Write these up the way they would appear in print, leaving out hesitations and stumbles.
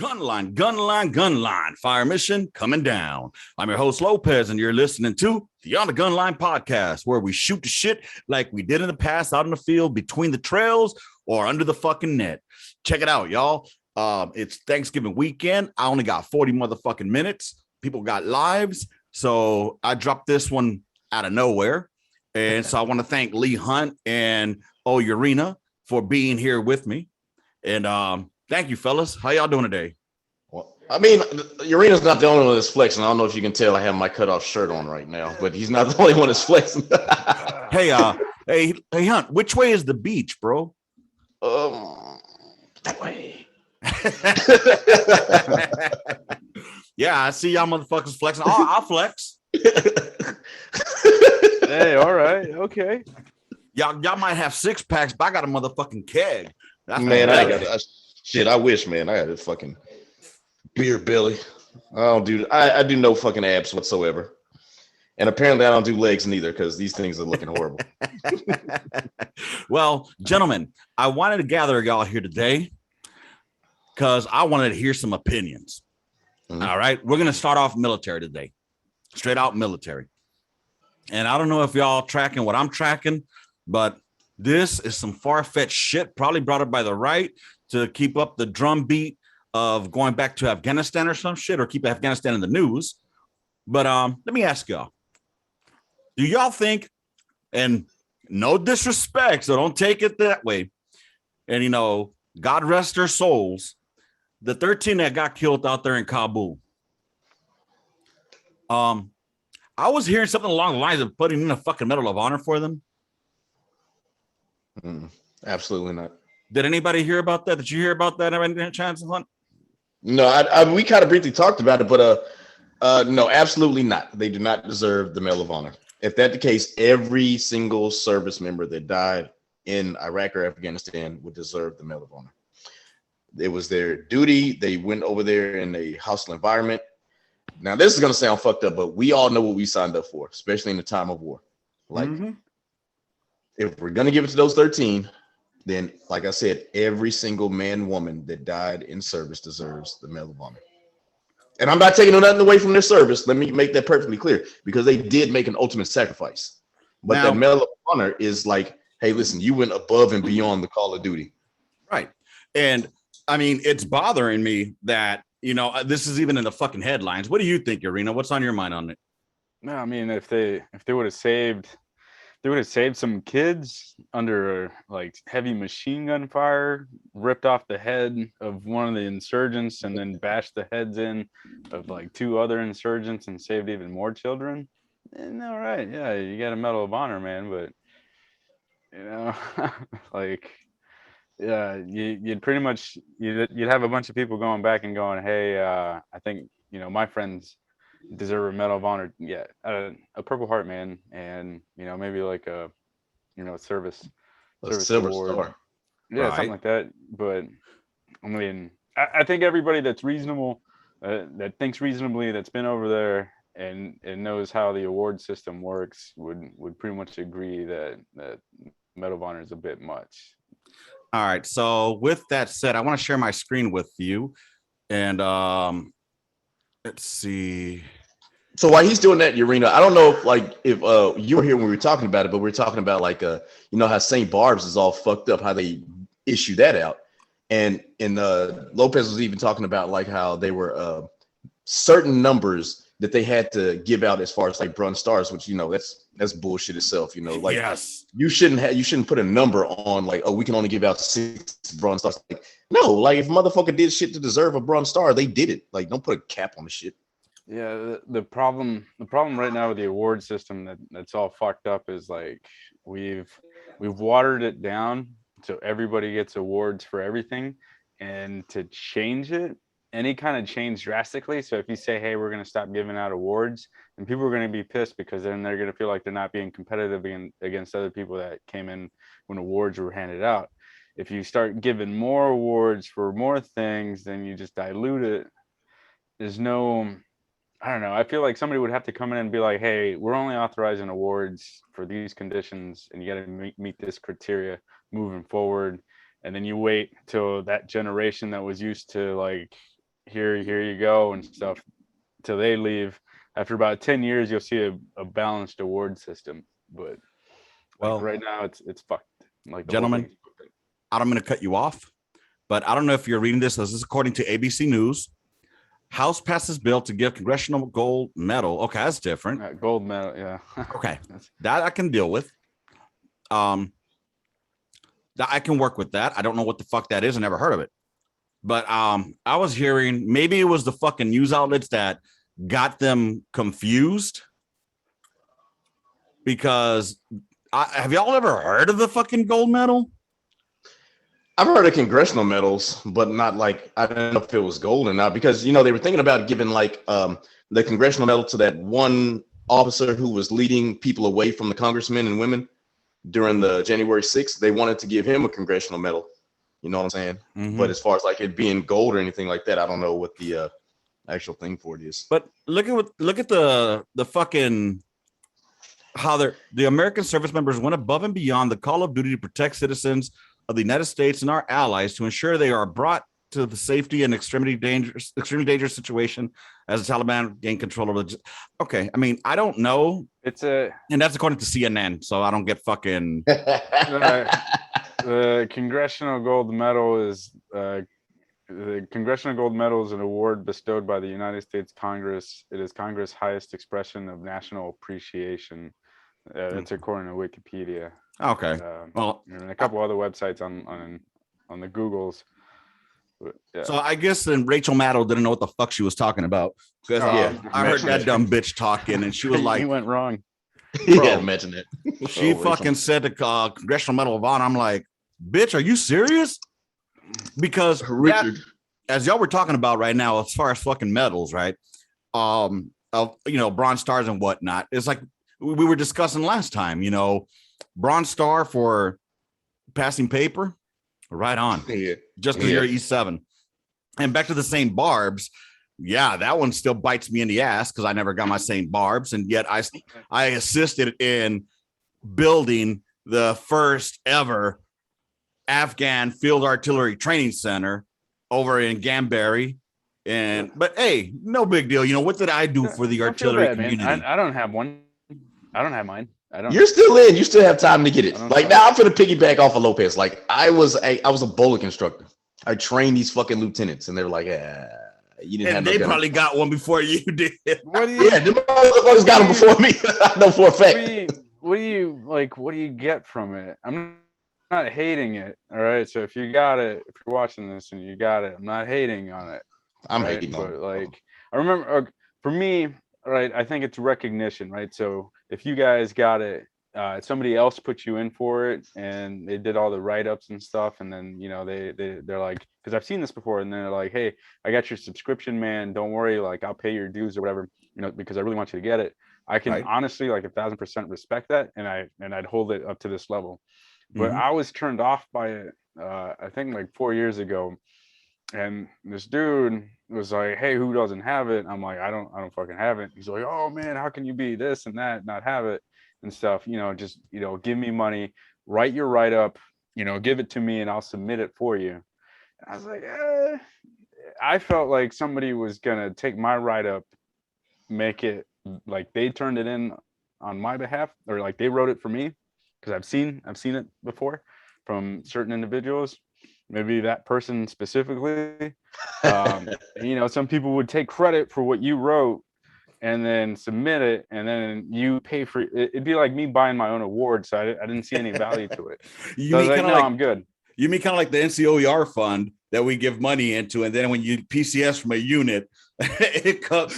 Gunline. Fire mission coming down. I'm your host, Lopez, and you're listening to the On the Gunline podcast, where we shoot the shit like we did in the past out in the field, between the trails, or under the fucking net. Check it out, y'all. It's Thanksgiving weekend. I only got 40 motherfucking minutes. People got lives, so I dropped this one out of nowhere. And so I want to thank Lee Hunt and Urena for being here with me. And thank you, fellas. How y'all doing today? Well, I mean, Urena's not the only one that's flexing. I don't know if you can tell I have my cutoff shirt on right now, but he's not the only one that's flexing. Hey, Hunt, which way is the beach, bro? That way. Yeah, I see y'all motherfuckers flexing. I'll flex. Hey, all right, okay. Y'all might have six packs, but I got a motherfucking keg. Man, I wish, man. I got a fucking beer belly. I do no fucking abs whatsoever. And apparently I don't do legs neither, because these things are looking horrible. Well, gentlemen, I wanted to gather y'all here today because I wanted to hear some opinions. Mm-hmm. All right. We're going to start off military today. Straight out military. And I don't know if y'all tracking what I'm tracking, but this is some far-fetched shit, probably brought up by the right to keep up the drumbeat of going back to Afghanistan or some shit, or keep Afghanistan in the news. But let me ask y'all, do y'all think, and no disrespect, so don't take it that way, and, God rest their souls, the 13 that got killed out there in Kabul, I was hearing something along the lines of putting in a fucking Medal of Honor for them. Absolutely not. Did anybody hear about that? Did you hear about that? Any chance, Hunt? No, we kind of briefly talked about it, but no, absolutely not. They do not deserve the Medal of Honor. If that's the case, every single service member that died in Iraq or Afghanistan would deserve the Medal of Honor. It was their duty. They went over there in a hostile environment. Now, this is going to sound fucked up, but we all know what we signed up for, especially in the time of war. Like, if we're going to give it to those 13, then, like I said, every single man, woman that died in service deserves the Medal of Honor. And I'm not taking nothing away from their service. Let me make that perfectly clear, because they did make an ultimate sacrifice. But that Medal of Honor is like, hey, listen, you went above and beyond the call of duty. Right. And I mean, it's bothering me that, this is even in the fucking headlines. What do you think, Urena? What's on your mind on it? No, I mean, if they would have saved, some kids under like heavy machine gun fire, ripped off the head of one of the insurgents, and then bashed the heads in of like two other insurgents and saved even more children. And all right, yeah, you got a Medal of Honor, man. But like, yeah, you'd pretty much you'd have a bunch of people going back and going, hey, I think my friends deserve a Medal of Honor. Yeah, a Purple Heart, man, and maybe like a service Silver award. Star. Yeah, right. Something like that. But I mean, I think everybody that's reasonable, that thinks reasonably, that's been over there and knows how the award system works would pretty much agree that Medal of Honor is a bit much. All right. So with that said, I want to share my screen with you, and let's see. So while he's doing that, Urena, I don't know if you were here when we were talking about it, but we were talking about how St. Barb's is all fucked up, how they issue that out, and Lopez was even talking about like how they were certain numbers that they had to give out as far as like bronze stars, which that's bullshit itself. Like, yes, you shouldn't put a number on like, oh, we can only give out 6 bronze stars. Like, no, like if a motherfucker did shit to deserve a bronze star, they did it. Like, don't put a cap on the shit. Yeah, the problem right now with the award system that's all fucked up is like we've watered it down so everybody gets awards for everything, and to change it, any kind of change drastically. So if you say, hey, we're going to stop giving out awards, and people are going to be pissed, because then they're going to feel like they're not being competitive against other people that came in when awards were handed out. If you start giving more awards for more things, then you just dilute it. There's no, I don't know. I feel like somebody would have to come in and be like, hey, we're only authorizing awards for these conditions, and you got to meet this criteria moving forward. And then you wait till that generation that was used to like here you go and stuff till they leave. After about 10 years, you'll see a balanced award system. But Well, right now, it's fucked. Like the whole gentlemen, thing's fucked. I'm going to cut you off, but I don't know if you're reading this. This is according to ABC News. House passes bill to give congressional gold medal. Okay, that's different. Gold medal, yeah. Okay, that I can deal with. That I can work with that. I don't know what the fuck that is. I never heard of it. But I was hearing maybe it was the fucking news outlets that got them confused. Because have y'all ever heard of the fucking gold medal? I've heard of congressional medals, but not like, I don't know if it was gold or not, because, you know, they were thinking about giving like the congressional medal to that one officer who was leading people away from the congressmen and women during the January 6th. They wanted to give him a congressional medal. You know what I'm saying? Mm-hmm. But as far as like it being gold or anything like that, I don't know what the actual thing for it is. But look at the fucking how the American service members went above and beyond the call of duty to protect citizens of the United States and our allies to ensure they are brought to the safety and extremely dangerous situation as the Taliban gain control of the. Okay, I mean, I don't know. And that's according to CNN, so I don't get fucking. The Congressional Gold Medal is the Congressional Gold Medal is an award bestowed by the United States Congress. It is Congress' highest expression of national appreciation. It's according to Wikipedia. Okay. Well, and a couple other websites on the Googles. Yeah. So I guess then Rachel Maddow didn't know what the fuck she was talking about. Because I heard that dumb bitch talking, and she was like, "He went wrong." Yeah, imagine it. She fucking said the Congressional Medal of Honor. I'm like, bitch, are you serious? Because Richard, as y'all were talking about right now, as far as fucking medals, right? Of Bronze Stars and whatnot. It's like we were discussing last time. Bronze Star for passing paper, right on. Yeah. Just because you're E7. And back to the St. Barbs. Yeah, that one still bites me in the ass because I never got my St. Barbs, and yet I assisted in building the first ever Afghan Field Artillery Training Center over in Gambarry. But hey, no big deal. What did I do for the artillery community? I don't have one. I don't have mine. You're still in. You still have time to get it. Like now, I'm gonna piggyback off of Lopez. Like I was a bowling instructor. I trained these fucking lieutenants, and they were like, you didn't have and no they gun. Probably got one before you did. What do you? Yeah, the motherfuckers got them before me. I know for a fact. What do you get from it? I'm not hating it. All right. So if you got it, if you're watching this and you got it, I'm not hating on it. I'm hating on it. Like I remember for me, right, I think it's recognition, right? So if you guys got it, somebody else put you in for it and they did all the write-ups and stuff, and then they're like, because I've seen this before, and they're like, hey, I got your subscription, man, don't worry, like I'll pay your dues or whatever, because I really want you to get it. I can honestly like 1,000% respect that, and I'd hold it up to this level. But I was turned off by it I think like 4 years ago, and this dude was like, hey, who doesn't have it? I'm like, I don't fucking have it. He's like, oh man, how can you be this and that, not have it and stuff? Just give me money, write your write-up, give it to me and I'll submit it for you. And I was like, I felt like somebody was gonna take my write-up, make it like they turned it in on my behalf, or like they wrote it for me, because I've seen it before from certain individuals, maybe that person specifically. Some people would take credit for what you wrote and then submit it, and then you pay for it. It'd be like me buying my own award, so I didn't see any value to it. You mean kind of like, I'm good. You mean kind of like the NCOER fund that we give money into, and then when you PCS from a unit,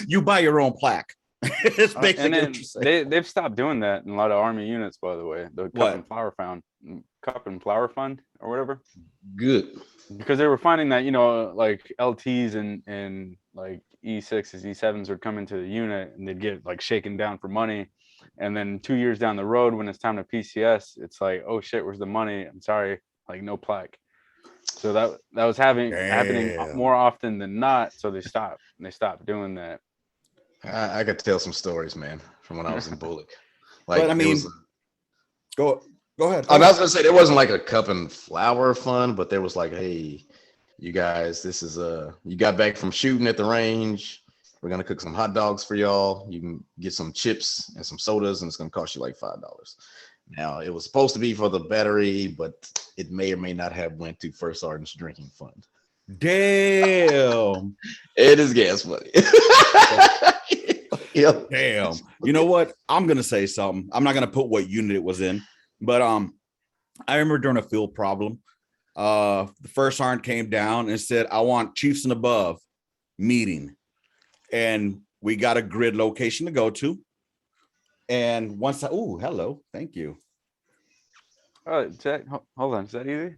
you buy your own plaque. It's basically and then they've stopped doing that in a lot of Army units, by the way. The Cup and Flower Fund or whatever. Good. Because they were finding that, like LTs and like E6s, E7s would come into the unit and they'd get like shaken down for money. And then 2 years down the road, when it's time to PCS, it's like, oh shit, where's the money? I'm sorry, like no plaque. So that was happening more often than not. So they stopped doing that. I could tell some stories, man, from when I was in Bullock. Like, but I mean, go ahead. I was gonna say there wasn't like a Cup and Flower Fund, but there was like, hey, You guys, this is you got back from shooting at the range. We're gonna cook some hot dogs for y'all. You can get some chips and some sodas, and it's gonna cost you like $5. Now, it was supposed to be for the battery, but it may or may not have went to First Sergeant's drinking fund. Damn. It is gas money. Yep. Damn. You know what? I'm gonna say something. I'm not gonna put what unit it was in, but I remember during a field problem, the First Sergeant came down and said, I want chiefs and above meeting. And we got a grid location to go to. And once hello, thank you. Jack, hold on, is that easy?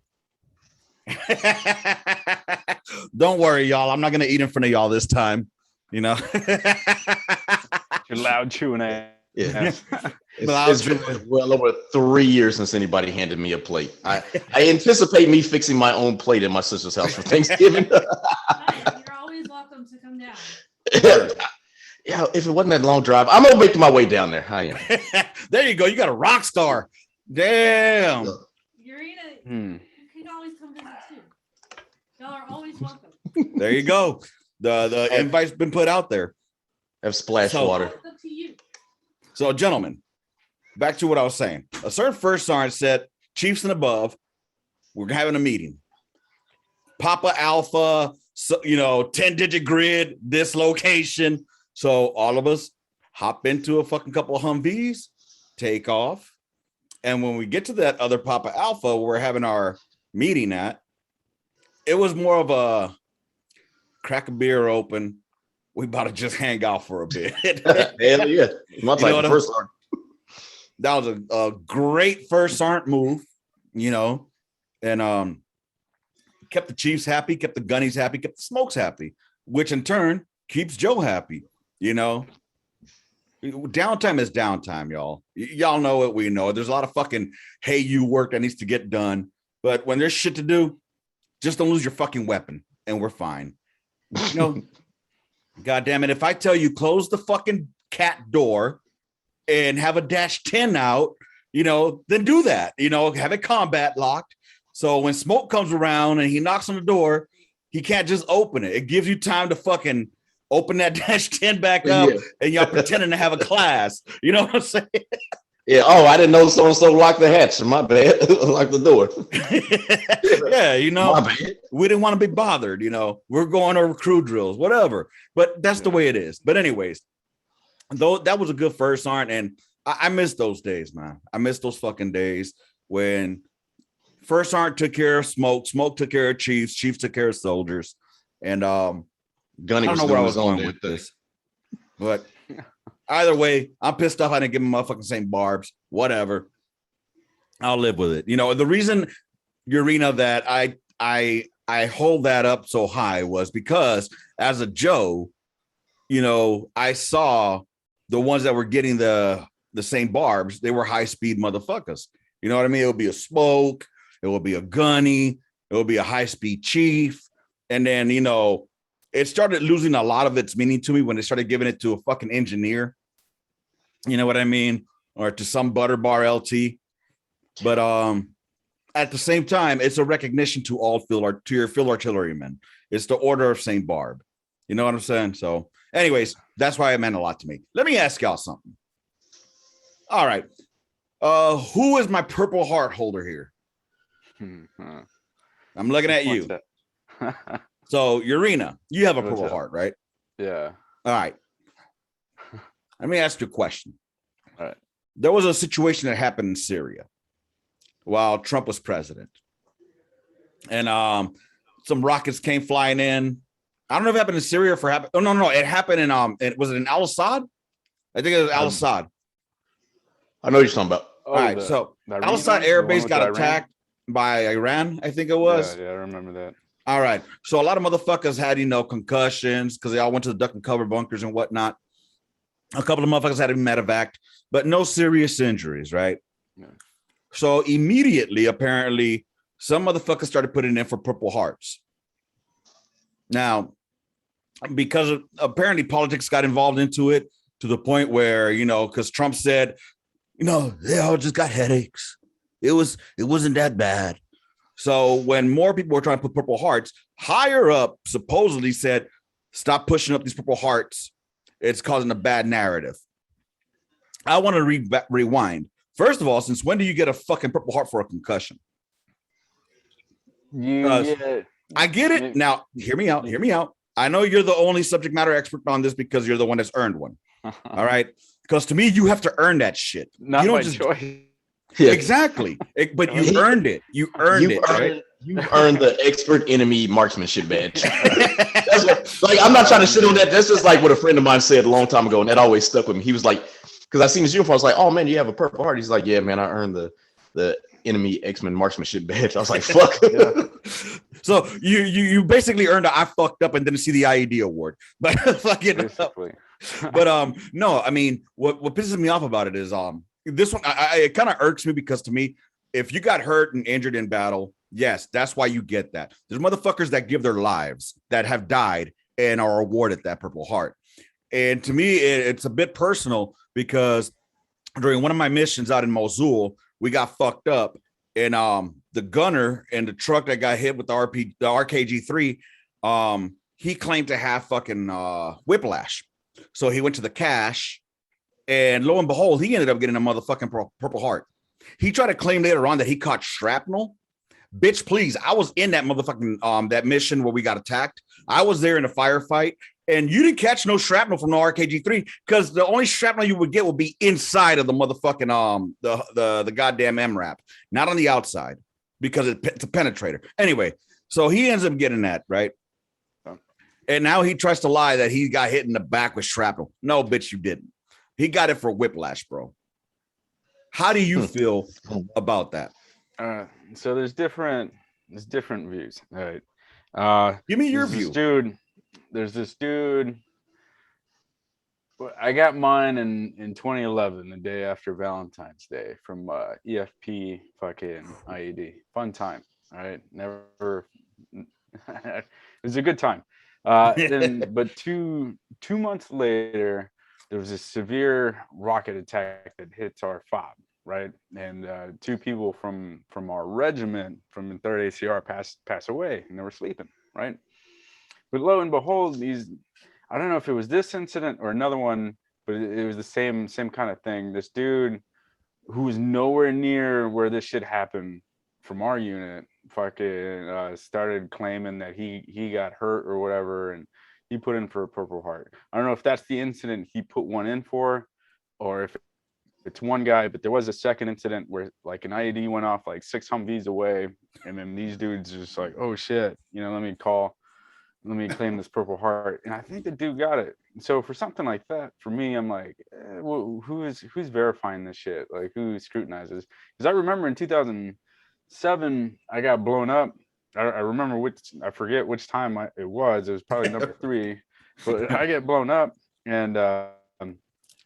Don't worry, y'all. I'm not gonna eat in front of y'all this time. You know, You're loud chewing ass. Yeah. It's been well over 3 years since anybody handed me a plate. I anticipate me fixing my own plate at my sister's house for Thanksgiving. You're always welcome to come down. Yeah, if it wasn't that long drive, I'm gonna make my way down there. I am. There you go. You got a rock star. Damn. Urena, you can always come visit too. Y'all are always welcome. There you go. The invite's been put out there. Have splash water. It's up to you. So, gentlemen, back to what I was saying. A certain First Sergeant said, chiefs and above, we're having a meeting. Papa Alpha, 10-digit grid, this location. So all of us hop into a fucking couple of Humvees, take off. And when we get to that other Papa Alpha, where we're having our meeting at, it was more of a crack a beer open. We about to just hang out for a bit. Hell yeah. My type of First Sergeant. That was a great First Sergeant move, and kept the Chiefs happy, kept the Gunnies happy, kept the Smokes happy, which in turn keeps Joe happy. Downtime is downtime, y'all. Y'all know what we know. There's a lot of fucking hey you work that needs to get done, but when there's shit to do, just don't lose your fucking weapon, and we're fine. God damn it! If I tell you close the fucking cat door and have a -10 out, then do that. Have it combat locked. So when Smoke comes around and he knocks on the door, he can't just open it. It gives you time to fucking open that -10 back up, and y'all pretending to have a class. You know what I'm saying? Yeah. Oh, I didn't know so-and-so locked the hatch. My bad. Lock the door. Yeah, My bad. we didn't want to be bothered. We're going over crew drills, whatever. But that's the way it is. But anyways, though that was a good First Sergeant, and I miss those days, man. I miss those fucking days when First Sergeant took care of Smoke, Smoke took care of Chiefs, Chiefs took care of soldiers, and Gunny I don't know where I was going with this, but either way, I'm pissed off I didn't give him motherfucking same barbs. Whatever, I'll live with it. The reason, Urena, that I hold that up so high was because as a Joe, I saw the ones that were getting the same barbs. They were high speed motherfuckers. You know what I mean? It would be a Smoke, it would be a Gunny, it would be a high speed Chief, and then it started losing a lot of its meaning to me when they started giving it to a fucking engineer. You know what I mean? Or to some butter bar LT. But at the same time, it's a recognition to all to your field artillerymen. It's the order of St. Barb. You know what I'm saying? So anyways, that's why it meant a lot to me. Let me ask y'all something. All right. Who is my Purple Heart holder here? I'm looking at you. So, Urena, you have a Purple Heart, right? Yeah. All right. Let me ask you a question. All right. There was a situation that happened in Syria while Trump was president. And some rockets came flying in. I don't know if it happened in Syria or happened. Oh, no. It happened in was it in Al-Assad? I think it was Al-Assad. I know what you're talking about. All right. So Al-Assad Air Base got attacked by Iran, I think it was. Yeah, I remember that. All right. So a lot of motherfuckers had, concussions because they all went to the duck and cover bunkers and whatnot. A couple of motherfuckers had a medevac, but no serious injuries, right? Yeah. So immediately, apparently, some motherfuckers started putting in for Purple Hearts. Now, because apparently politics got involved into it to the point where, because Trump said, they all just got headaches. It wasn't that bad. So when more people were trying to put Purple Hearts, higher up supposedly said, "Stop pushing up these Purple Hearts. It's causing a bad narrative." I want to rewind. First of all, since when do you get a fucking Purple Heart for a concussion? I get it. Now, hear me out. Hear me out. I know you're the only subject matter expert on this because you're the one that's earned one. All right. Because to me, you have to earn that shit. Not you don't by just choice. Yeah. Exactly. But you earned it. You earned it. Right? You've earned the expert enemy marksmanship badge. That's what, like, I'm not trying to shit on that. That's just like what a friend of mine said a long time ago, and that always stuck with me. He was like, because I seen his uniform, I was like, "Oh man, you have a Purple Heart." He's like, "Yeah, man, I earned the enemy X-Men marksmanship badge." I was like, "Fuck." Yeah. So you basically earned a "I fucked up" and didn't see the IED award, but fucking. Basically. But no, I mean, what pisses me off about it is this one, it kind of irks me because to me, if you got hurt and injured in battle, yes, that's why you get that. There's motherfuckers that give their lives that have died and are awarded that Purple Heart. And to me, it's a bit personal because during one of my missions out in Mosul, we got fucked up, and the gunner and the truck that got hit with the RKG3, he claimed to have fucking whiplash. So he went to the cache, and lo and behold, he ended up getting a motherfucking Purple Heart. He tried to claim later on that he caught shrapnel. Bitch, please. I was in that motherfucking that mission where we got attacked. I was there in a firefight, and you didn't catch no shrapnel from the RKG3 because the only shrapnel you would get would be inside of the motherfucking the goddamn MRAP, not on the outside because it's a penetrator. Anyway, so he ends up getting that, right? And now he tries to lie that he got hit in the back with shrapnel. No, bitch, you didn't. He got it for whiplash, bro. How do you feel about that? So there's different views. All right. Give me your view. There's this dude. I got mine in 2011, the day after Valentine's Day, from EFP fucking IED. Fun time. All right. Never. It was a good time. But two months later, there was a severe rocket attack that hits our FOB, right? And two people from our regiment, from the 3rd ACR, pass away, and they were sleeping, right? But lo and behold, I don't know if it was this incident or another one, but it was the same kind of thing. This dude who was nowhere near where this shit happened from our unit fucking started claiming that he got hurt or whatever, and he put in for a Purple Heart. I don't know if that's the incident he put one in for, or if it's one guy, but there was a second incident where like an IED went off like 6 Humvees away, and then these dudes just like, oh shit, let me claim this Purple Heart, and I think the dude got it. So for something like that, for me, I'm like, well, who's verifying this shit? Like, who scrutinizes? Because I remember in 2007, I got blown up. I remember I forget which time it was. It was probably number 3, but I get blown up, and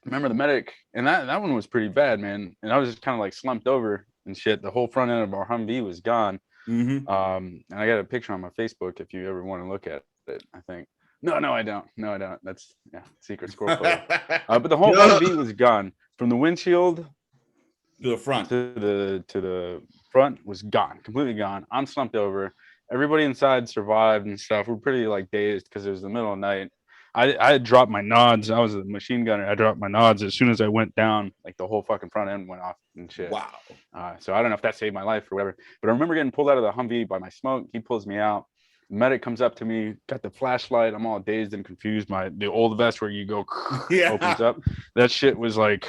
remember the medic, and that one was pretty bad, man. And I was just kind of like slumped over and shit. The whole front end of our Humvee was gone. Mm-hmm. And I got a picture on my Facebook if you ever want to look at it. I think no, I don't. That's secret squirrel photo. But the whole Humvee was gone, from the windshield to the front. To the front was gone, completely gone. I'm slumped over. Everybody inside survived and stuff. We're pretty like dazed because it was the middle of the night. I had dropped my nods. I was a machine gunner. I dropped my nods as soon as I went down. Like the whole fucking front end went off and shit. Wow. So I don't know if that saved my life or whatever. But I remember getting pulled out of the Humvee by my smoke. He pulls me out. The medic comes up to me, got the flashlight. I'm all dazed and confused. The old vest where you go opens up. That shit was like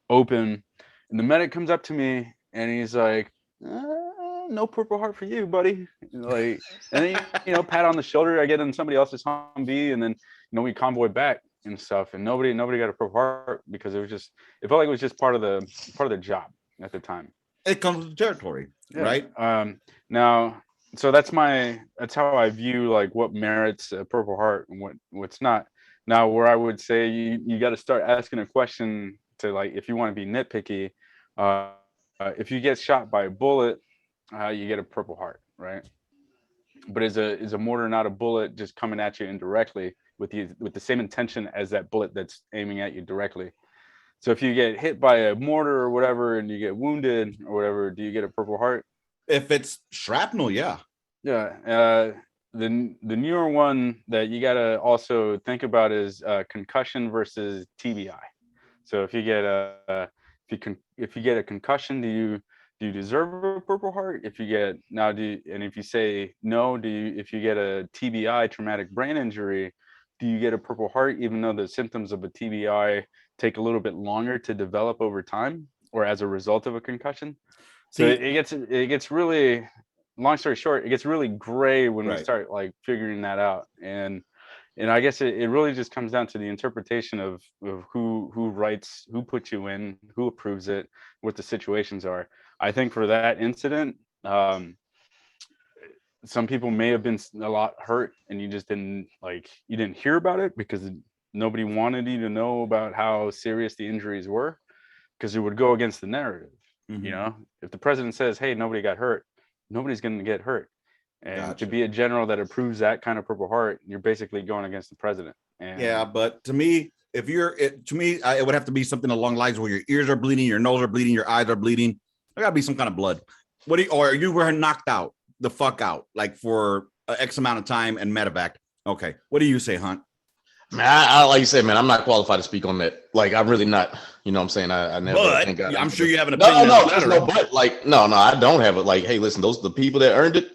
open. And the medic comes up to me and he's like, no Purple Heart for you, buddy. Like, and then, pat on the shoulder. I get in somebody else's Humvee, and then we convoy back and stuff. And nobody got a Purple Heart because it felt like it was just part of the job at the time. It comes with the territory, right? Now, so that's how I view like what merits a Purple Heart and what's not. Now, where I would say you got to start asking a question to, like, if you want to be nitpicky, if you get shot by a bullet, you get a Purple Heart, right? But is a mortar not a bullet just coming at you indirectly with the same intention as that bullet that's aiming at you directly? So if you get hit by a mortar or whatever and you get wounded or whatever, do you get a Purple Heart? If it's shrapnel, yeah. Yeah. The newer one that you gotta also think about is concussion versus TBI. So if you get if you get a concussion, do you deserve a Purple Heart? If you get and if you say no, if you get a TBI, traumatic brain injury, do you get a Purple Heart even though the symptoms of a TBI take a little bit longer to develop over time or as a result of a concussion? So it gets really, long story short, it gets really gray when we start like figuring that out. And I guess it really just comes down to the interpretation of who writes, who puts you in, who approves it, what the situations are. I think for that incident, some people may have been a lot hurt and you just didn't hear about it because nobody wanted you to know about how serious the injuries were, because it would go against the narrative. Mhm. You know, if the president says, hey, nobody got hurt, nobody's going to get hurt. And to be a general that approves that kind of Purple Heart, you're basically going against the president. And yeah, but to me, if you're it would have to be something along the lines where your ears are bleeding, your nose are bleeding, your eyes are bleeding. There gotta be some kind of blood. Or you were knocked out the fuck out like for X amount of time and medevac. Okay, what do you say, Hunt? Man, I like you said, man, I'm not qualified to speak on that. Like, I'm really not. You know what I'm saying? I never. But I'm sure you have an opinion. No, there's no but. Like, no, I don't have it. Like, hey, listen, those are the people that earned it.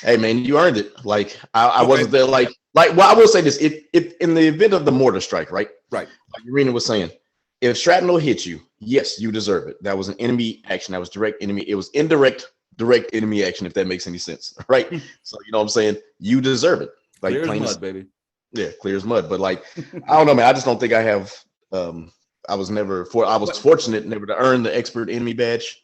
Hey, man, you earned it. Like, I wasn't there. Like, well, I will say this: if in the event of the mortar strike, right, like Irina was saying, if shrapnel hit you, yes, you deserve it. That was an enemy action. That was direct enemy. It was indirect, direct enemy action. If that makes any sense, right? So you know what I'm saying? You deserve it. Like, clear as mud, baby. Yeah, clear as mud. But like, I don't know, man. I just don't think I have. I was fortunate never to earn the expert enemy badge,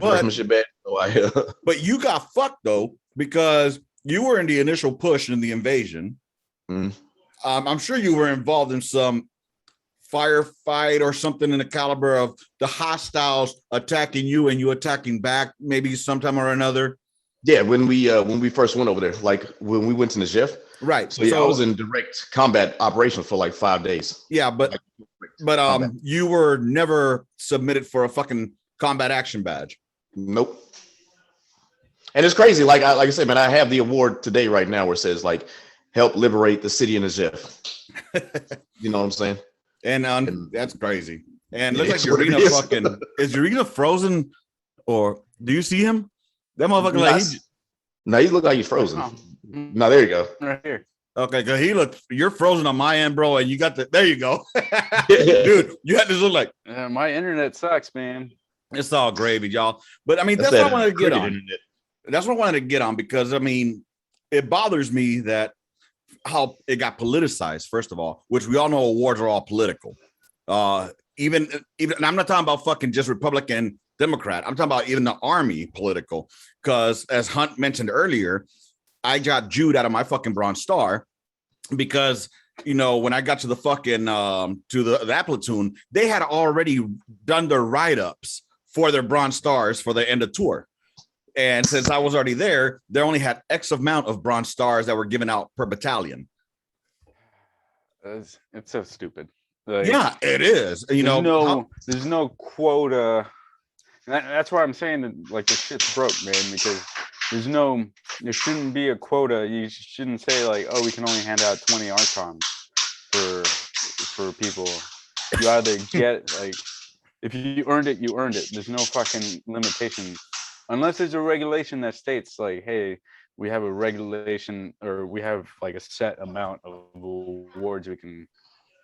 marksmanship badge. So but you got fucked though, because you were in the initial push in the invasion. Mm-hmm. I'm sure you were involved in some firefight or something in the caliber of the hostiles attacking you and you attacking back, maybe sometime or another. Yeah, when we first went over there, like when we went to Najaf. Right. So yeah, I was in direct combat operations for like 5 days. Yeah, but you were never submitted for a fucking combat action badge. Nope. And it's crazy. Like I said, man, I have the award today right now where it says like help liberate the city of Najaf. You know what I'm saying? And that's crazy. And looks like Urena is Urena frozen, or do you see him? That motherfucker no, he look like he's frozen. No, there you go. Right here. Okay, because you're frozen on my end, bro, and you got there you go. Dude, you had to look like my internet sucks, man. It's all gravy, y'all. But I mean, that's what I wanted to get on. Internet. That's what I wanted to get on, because I mean, it bothers me that how it got politicized, first of all, which we all know awards are all political. Even and I'm not talking about fucking just Republican, Democrat. I'm talking about even the army political, because as Hunt mentioned earlier, I got Jude out of my fucking Bronze Star because, you know, when I got to the fucking to that platoon, they had already done their write-ups for their Bronze Stars for the end of tour. And since I was already there, they only had X amount of Bronze Stars that were given out per battalion. It's so stupid. Like, yeah, it is. You know, there's no quota. That's why I'm saying that like this shit's broke, man, because there shouldn't be a quota. You shouldn't say like, oh, we can only hand out 20 archons for people. You either get like, if you earned it, you earned it. There's no fucking limitation, unless there's a regulation that states like, hey, we have a regulation or we have like a set amount of awards we can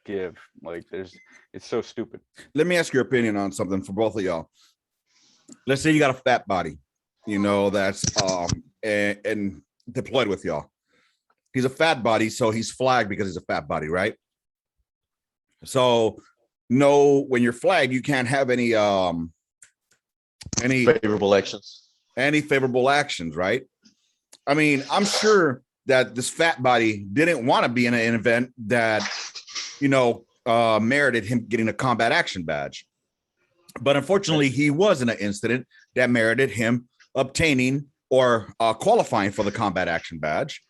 give. Like, it's so stupid. Let me ask your opinion on something for both of y'all. Let's say you got a fat body, you know, that's and deployed with y'all. He's a fat body, so he's flagged because he's a fat body, right? So no, when you're flagged, you can't have any favorable actions. Any favorable actions, right? I mean, I'm sure that this fat body didn't want to be in an event that, you know, merited him getting a combat action badge. But unfortunately, he was in an incident that merited him obtaining or qualifying for the combat action badge.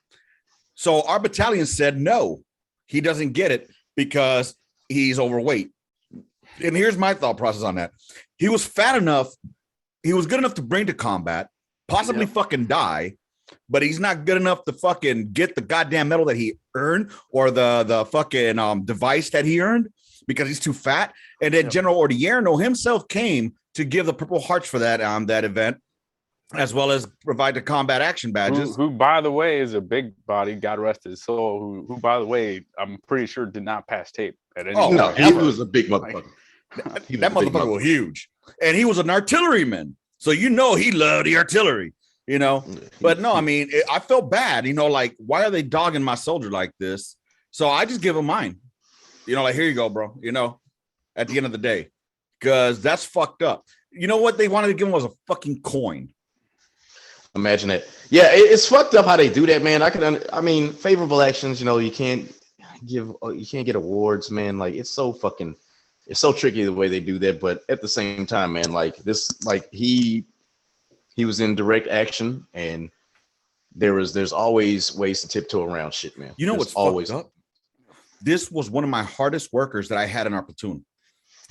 So our battalion said, no, he doesn't get it because he's overweight. And here's my thought process on that. He was fat enough. He was good enough to bring to combat. possibly fucking die, but he's not good enough to fucking get the goddamn medal that he earned or the fucking device that he earned because he's too fat. And then General Odierno himself came to give the Purple Hearts for that event, as well as provide the combat action badges. Who by the way, is a big body, God rest his soul, who by the way, I'm pretty sure did not pass tape at any no, time. he was a big motherfucker. That motherfucker was huge. And he was an artilleryman. So he loved the artillery, But no, I mean, I felt bad, like, why are they dogging my soldier like this? So I just give him mine. Like, here you go, bro, at the end of the day. Because that's fucked up. You know what they wanted to give him was a fucking coin. Imagine it. Yeah, it's fucked up how they do that, man. I mean, favorable actions, you can't get awards, man. Like, it's so tricky the way they do that. But at the same time, man, like this, like he was in direct action, and there's always ways to tiptoe around shit, man. You know what's always up? This was one of my hardest workers that I had in our platoon.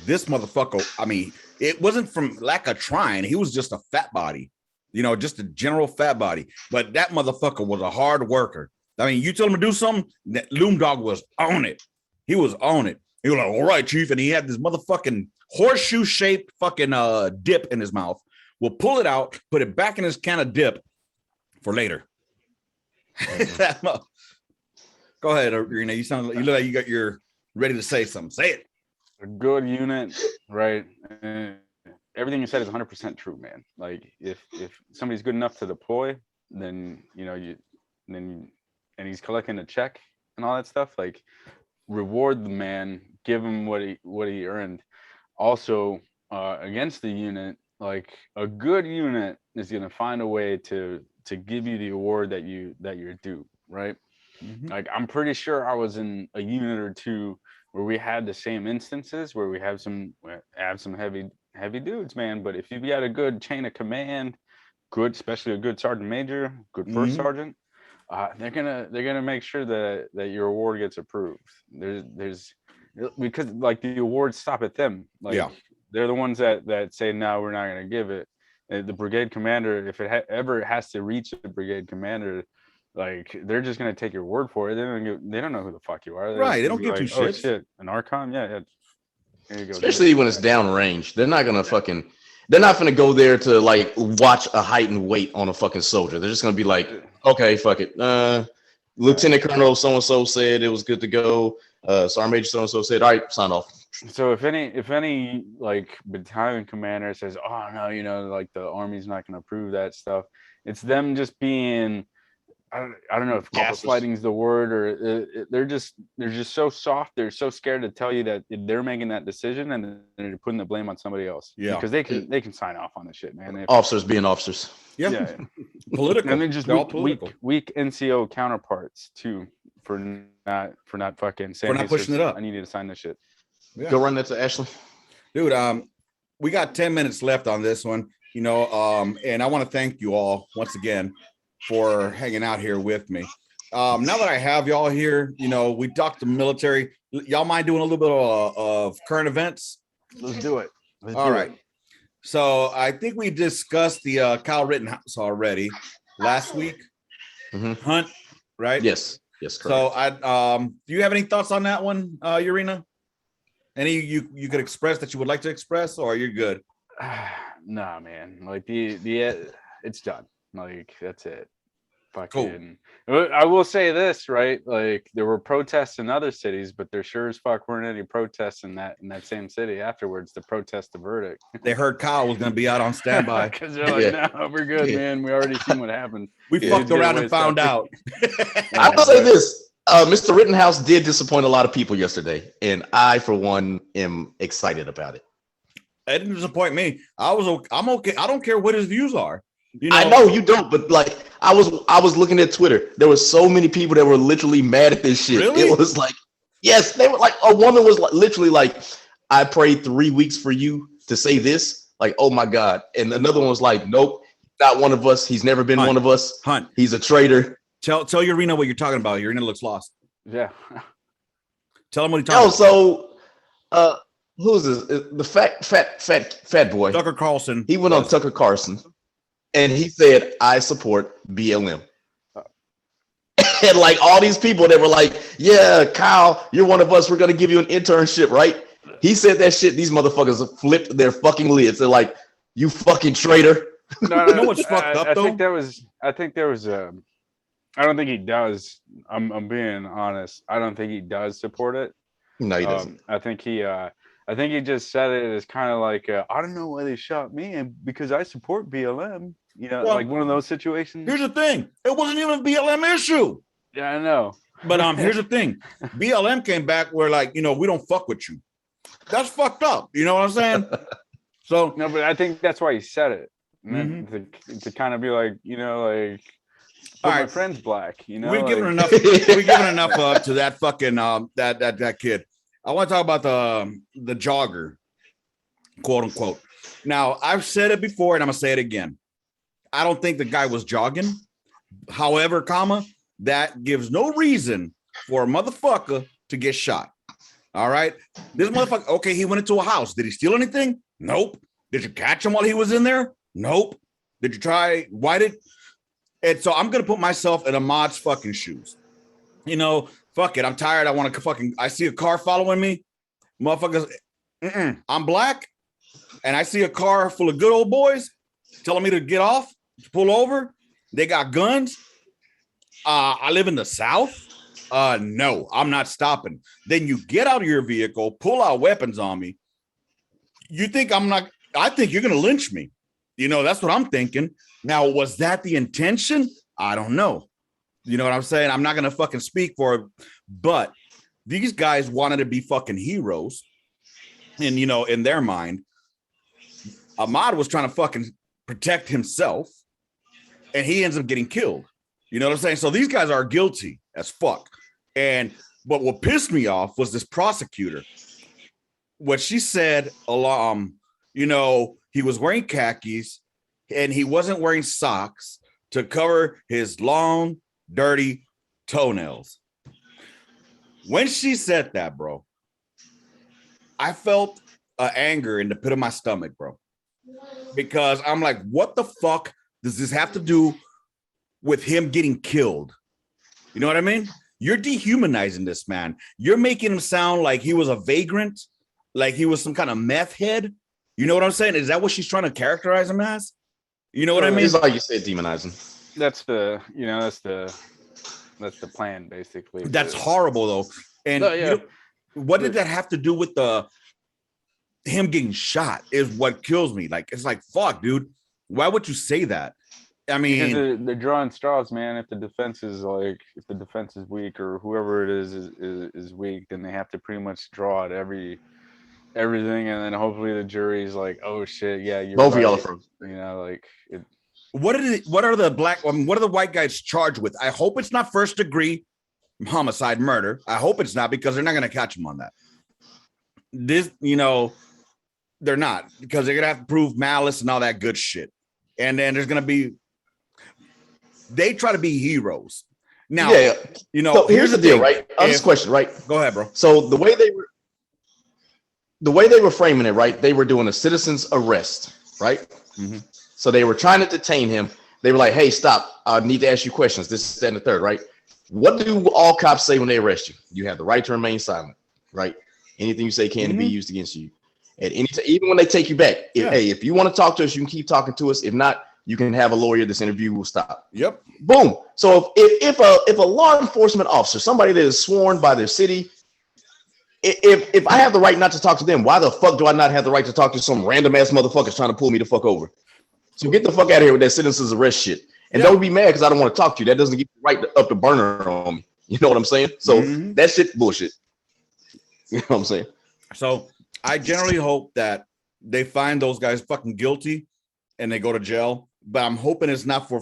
This motherfucker, I mean, it wasn't from lack of trying. He was just a fat body, just a general fat body. But that motherfucker was a hard worker. I mean, you tell him to do something, that Loom Dog was on it. He was on it. He was like, all right, chief. And he had this motherfucking horseshoe-shaped fucking dip in his mouth. We'll pull it out, put it back in his can of dip for later. Go ahead, Irina. You look like you're ready to say something. Say it. A good unit, right? Everything you said is 100% true, man. Like, if somebody's good enough to deploy, then and he's collecting a check and all that stuff, like, reward the man, give him what he earned. Also, against the unit, like, a good unit is gonna find a way to give you the award that you're due, right? Mm-hmm. Like, I'm pretty sure I was in a unit or two where we had the same instances where we have some heavy dudes, man. But if you got a good chain of command, especially a good sergeant major, good first sergeant, they're gonna make sure that your award gets approved. There's because, like, the awards stop at them. Like, they're the ones that say, no, we're not gonna give it. And the brigade commander, if it ever has to reach the brigade commander, like, they're just gonna take your word for it. They don't know who the fuck you are. They don't give two shits. Oh shit, an Archon, yeah. There you go. Especially when it's downrange, they're not gonna go there to, like, watch a height and weight on a fucking soldier. They're just gonna be like, okay, fuck it. Lieutenant Colonel so and so said it was good to go. Sergeant Major so and so said, all right, sign off. So if any like battalion commander says, oh no, like, the Army's not gonna approve that stuff, it's them just being, I don't know if gaslighting is the word, or they're just so soft. They're so scared to tell you that they're making that decision, and they're putting the blame on somebody else. Yeah, because they can sign off on the shit, man. Officers being officers. Yeah. Political. And then just weak NCO counterparts too for not fucking saying, for not pushing it up. I need you to sign this shit. Yeah. Go run that to Ashley. Dude, we got 10 minutes left on this one, and I want to thank you all once again for hanging out here with me. Now that I have y'all here, we talked to military. Y'all mind doing a little bit of current events? Let's do it. All right. So I think we discussed the Kyle Rittenhouse already last week. Hunt, right? Yes. Correct. So do you have any thoughts on that one, Urena? Any you could express that you would like to express, or you're good? Nah, man. Like, the it's done. Like, that's it. Fucking cool. I will say this, right? Like, there were protests in other cities, but there sure as fuck weren't any protests in that same city afterwards to protest the verdict. They heard Kyle was going to be out on standby because they're like, no, we're good, man. We already seen what happened. We fucked around and found out. I will say this. Mr. Rittenhouse did disappoint a lot of people yesterday, and I, for one, am excited about it. It didn't disappoint me. I'm okay. I don't care what his views are. I know you don't, but, like, I was looking at Twitter. There were so many people that were literally mad at this shit. Really? It was like, yes, they were like, a woman was like, literally like, I prayed 3 weeks for you to say this. Like, oh my God. And another one was like, nope, not one of us. He's never been one of us. Hunt. He's a traitor. Tell Urena what you're talking about. Urena looks lost. Yeah. Tell him what he's talking about. So, who's this? The fat boy. Tucker Carlson. He went on Tucker Carlson. and he said, "I support BLM." And like all these people that were like, "Yeah, Kyle, you're one of us. We're gonna give you an internship, right?" He said that shit. These motherfuckers flipped their fucking lids. They're like, "You fucking traitor." No, You know what's fucked up I though? think there was. I think there was a. I don't think he does. I'm being honest. I don't think he does support it. No, he doesn't. I think he. I think he just said it as kind of like, I don't know why they shot me, and because I support BLM. You know, Well, like one of those situations. Here's the thing: it wasn't even a BLM issue. Yeah, I know. But here's the thing: BLM came back. We're like, we don't fuck with you. That's fucked up. You know what I'm saying? So No, but I think that's why he said it. And Mhm. then to kind of be like, like, All but my right. friend's black, we've like, given enough. We've given enough to that fucking that kid. I want to talk about the jogger, quote unquote. Now I've said it before, and I'm gonna say it again. I don't think the guy was jogging. However, that gives no reason for a motherfucker to get shot. All right. This motherfucker, okay, he went into a house. Did he steal anything? Nope. Did you catch him while he was in there? Nope. Did you try? Why did? And so I'm going to put myself in Ahmad's fucking shoes. Fuck it. I'm tired. I want to I see a car following me. Motherfuckers, I'm black. And I see a car full of good old boys telling me to get off, to pull over. They got guns. I live in the South. No, I'm not stopping. Then you get out of your vehicle, pull out weapons on me. You think I think you're going to lynch me. That's what I'm thinking. Now, was that the intention? I don't know. You know what I'm saying? I'm not going to fucking speak for it, but these guys wanted to be fucking heroes. And, in their mind, Ahmad was trying to fucking protect himself and he ends up getting killed. You know what I'm saying? So these guys are guilty as fuck. But what pissed me off was this prosecutor. What she said, he was wearing khakis and he wasn't wearing socks to cover his long, dirty toenails. When she said that, bro, I felt anger in the pit of my stomach, bro. Because I'm like, what the fuck does this have to do with him getting killed? You know what I mean? You're dehumanizing this man. You're making him sound like he was a vagrant, like he was some kind of meth head. You know what I'm saying? Is that what she's trying to characterize him as? You know what I mean? It's like you said, demonizing. That's the plan, basically. That's horrible, though. And what did that have to do with him getting shot? Is what kills me. Like, it's like, fuck, dude. Why would you say that? I mean, because they're drawing straws, man. If the defense is weak or whoever it is weak, then they have to pretty much draw at everything, and then hopefully the jury's like, oh shit, yeah, you're both right. of y'all are from. What are the white guys charged with? I hope it's not first degree homicide murder. I hope it's not, because they're not going to catch him on that. They're not, because they're going to have to prove malice and all that good shit. And then there's going to be, they try to be heroes. Now, So here's the deal, right? Honest question, right? Go ahead, bro. So the way they were framing it, right? They were doing a citizen's arrest, right? Mm-hmm. So they were trying to detain him. They were like, hey, stop. I need to ask you questions. This, that, and the third, right? What do all cops say when they arrest you? You have the right to remain silent, right? Anything you say can be used against you. At any time, even when they take you back. If you want to talk to us, you can keep talking to us. If not, you can have a lawyer. This interview will stop. Yep. Boom. So if a law enforcement officer, somebody that is sworn by their city, if I have the right not to talk to them, why the fuck do I not have the right to talk to some random ass motherfuckers trying to pull me the fuck over? So get the fuck out of here with that citizen's arrest shit. And don't be mad because I don't want to talk to you. That doesn't get you right up the burner on me. You know what I'm saying? So that shit bullshit. You know what I'm saying? So I generally hope that they find those guys fucking guilty and they go to jail. But I'm hoping it's not for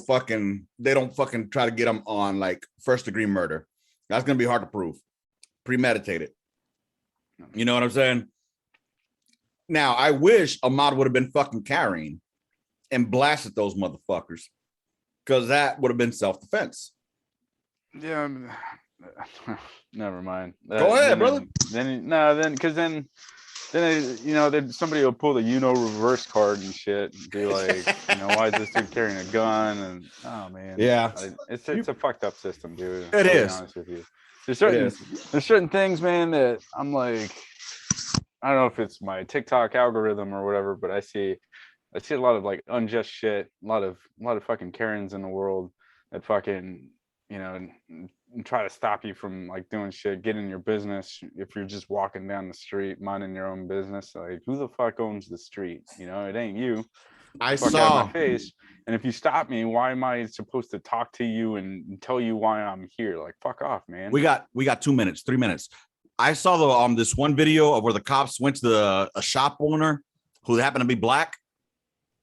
they don't fucking try to get them on like first degree murder. That's going to be hard to prove. Premeditated. You know what I'm saying? Now, I wish Ahmad would have been fucking carrying and blasted those motherfuckers, because that would have been self-defense. Yeah. Never mind. Go ahead, brother. Then then somebody will pull the reverse card and shit and be like, why is this dude carrying a gun? And oh man, Yeah. it's a fucked up system, dude. It I'll is. be honest with you. There's certain things, man, that I'm like, I don't know if it's my TikTok algorithm or whatever, but I see a lot of like unjust shit, a lot of fucking Karens in the world that fucking, try to stop you from like doing shit, get in your business. If you're just walking down the street, minding your own business, like who the fuck owns the street? It ain't you. I Fuck out saw. of my face. And if you stop me, why am I supposed to talk to you and tell you why I'm here? Like, fuck off, man. We got 2 minutes, 3 minutes. I saw this one video of where the cops went to a shop owner who happened to be black.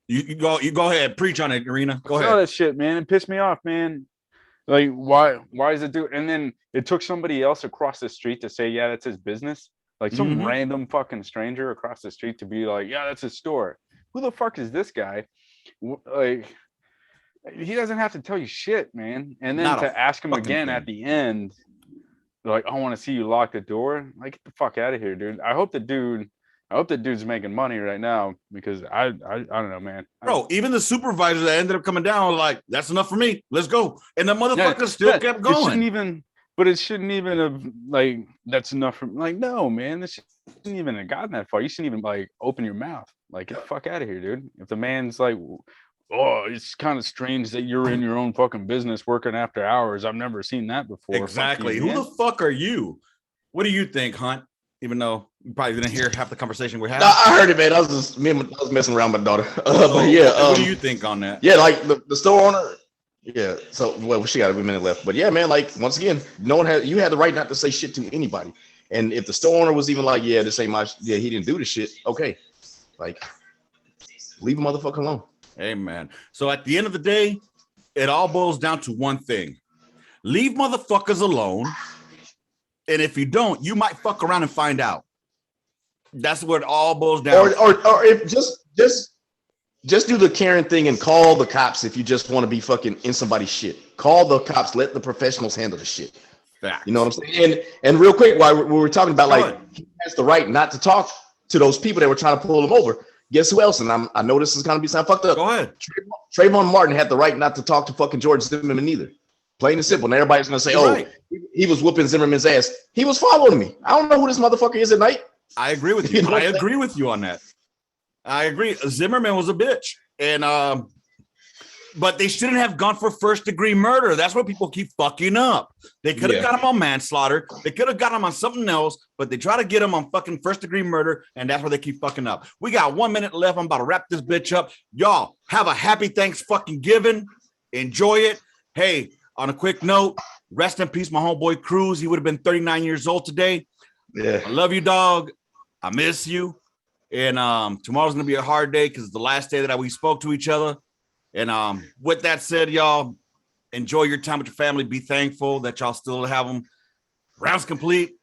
You go ahead, preach on it, Irina. Go ahead. All that shit, man. It pissed me off, man. Like, why is it do? And then it took somebody else across the street to say, yeah, that's his business. Like some random fucking stranger across the street to be like, yeah, that's his store. Who the fuck is this guy? Like, he doesn't have to tell you shit, man. And then to ask him again at the end, like, I want to see you lock the door. Like, get the fuck out of here, dude. I hope the dude's making money right now, because I don't know, man. Bro, even the supervisor that ended up coming down was like, that's enough for me. Let's go. And the motherfucker still kept going. It shouldn't even have, like, that's enough for, like, no, man. This shouldn't even have gotten that far. You shouldn't even like open your mouth. Like, get the fuck out of here, dude. If the man's like, oh, it's kind of strange that you're in your own fucking business working after hours. I've never seen that before. Exactly. Who the fuck are you? What do you think, Hunt? Even though you probably didn't hear half the conversation we're having. No, I heard it, man. I was messing around with my daughter. But yeah, what do you think on that? Yeah, like the store owner. Yeah. So she got a minute left. But yeah, man, like once again, you had the right not to say shit to anybody. And if the store owner was even like, yeah, this ain't he didn't do the shit. Okay. Like, leave a motherfucker alone. Amen. So at the end of the day, it all boils down to one thing. Leave motherfuckers alone. And if you don't, you might fuck around and find out. That's what it all boils down. Or if just do the Karen thing and call the cops if you just want to be fucking in somebody's shit. Call the cops. Let the professionals handle the shit. Facts. You know what I'm saying? And real quick, while we were talking about like he has the right not to talk to those people that were trying to pull him over. Guess who else? And I know this is gonna be sound fucked up. Go ahead. Trayvon Martin had the right not to talk to fucking George Zimmerman either. Plain and simple. And everybody's gonna say, he was whooping Zimmerman's ass. He was following me. I don't know who this motherfucker is at night. I agree with you. I agree with you on that. I agree. Zimmerman was a bitch. And but they shouldn't have gone for first-degree murder. That's what people keep fucking up. They could have got him on manslaughter. They could have got him on something else, but they try to get him on fucking first-degree murder, and that's where they keep fucking up. We got 1 minute left. I'm about to wrap this bitch up. Y'all have a happy Thanksgiving. Enjoy it. Hey, on a quick note, rest in peace, my homeboy Cruz. He would have been 39 years old today. Yeah. I love you, dog. I miss you. And tomorrow's gonna be a hard day because it's the last day that we spoke to each other. And with that said, y'all, enjoy your time with your family. Be thankful that y'all still have them. Rounds complete.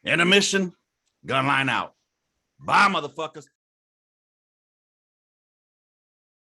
Intermission. Gunline out. Bye, motherfuckers.